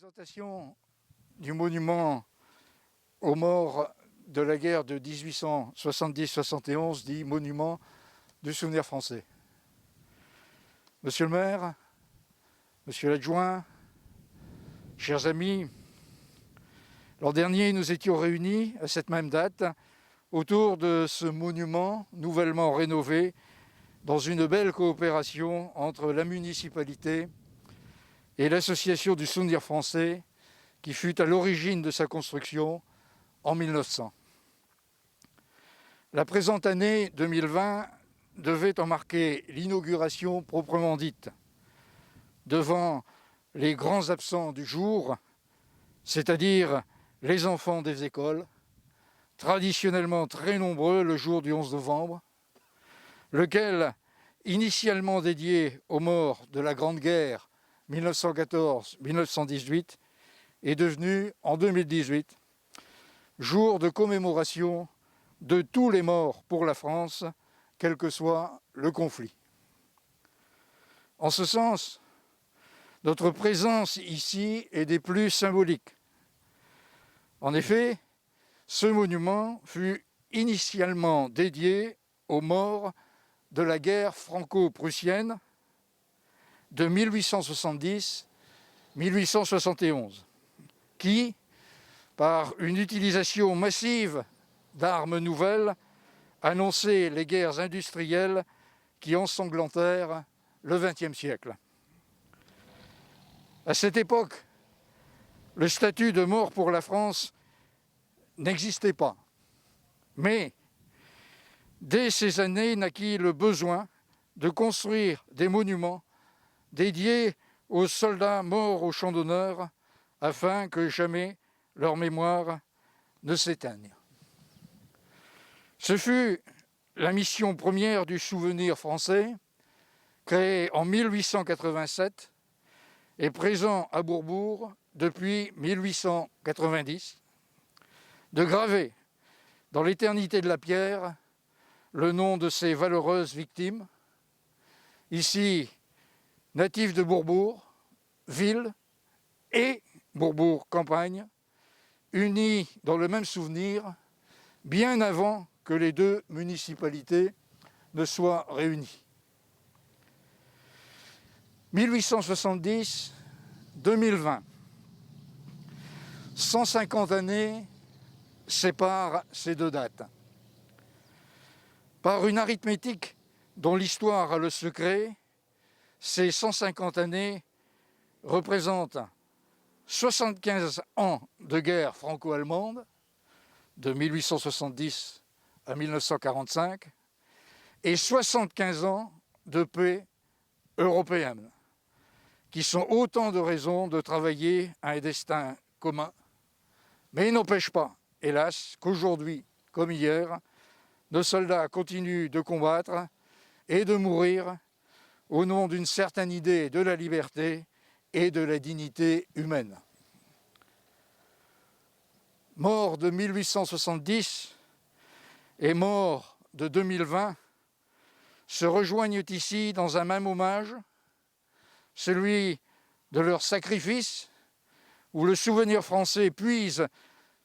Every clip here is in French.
présentation du monument aux morts de la guerre de 1870-71 dit monument du souvenir français. Monsieur le maire, monsieur l'adjoint, chers amis, l'an dernier, nous étions réunis à cette même date autour de ce monument nouvellement rénové dans une belle coopération entre la municipalité et l'association du souvenir français qui fut à l'origine de sa construction en 1900. La présente année 2020 devait en marquer l'inauguration proprement dite. Devant les grands absents du jour, c'est-à-dire les enfants des écoles, traditionnellement très nombreux le jour du 11 novembre, lequel, initialement dédié aux morts de la Grande Guerre 1914-1918, est devenu, en 2018, jour de commémoration de tous les morts pour la France, quel que soit le conflit. En ce sens, notre présence ici est des plus symboliques. En effet, ce monument fut initialement dédié aux morts de la guerre franco-prussienne de 1870-1871, qui, par une utilisation massive d'armes nouvelles, annonçait les guerres industrielles qui ensanglantèrent le XXe siècle. À cette époque, le statut de mort pour la France n'existait pas, mais dès ces années naquit le besoin de construire des monuments dédiés aux soldats morts au champ d'honneur afin que jamais leur mémoire ne s'éteigne. Ce fut la mission première du souvenir français, créé en 1887 et présent à Bourbourg depuis 1890, de graver dans l'éternité de la pierre le nom de ces valeureuses victimes, ici natifs de Bourbourg, ville et Bourbourg campagne, unis dans le même souvenir, bien avant que les deux municipalités ne soient réunies. 1870-2020, 150 années séparent ces deux dates. Par une arithmétique dont l'histoire a le secret, ces 150 années représentent 75 ans de guerre franco-allemande, de 1870 à 1945, et 75 ans de paix européenne, qui sont autant de raisons de travailler à un destin commun, mais il n'empêche pas, hélas, qu'aujourd'hui, comme hier, nos soldats continuent de combattre et de mourir au nom d'une certaine idée de la liberté et de la dignité humaine. Morts de 1870 et morts de 2020 se rejoignent ici dans un même hommage, celui de leur sacrifice, où le souvenir français puise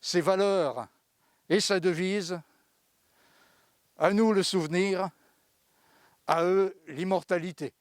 ses valeurs et sa devise. À nous le souvenir, à eux l'immortalité.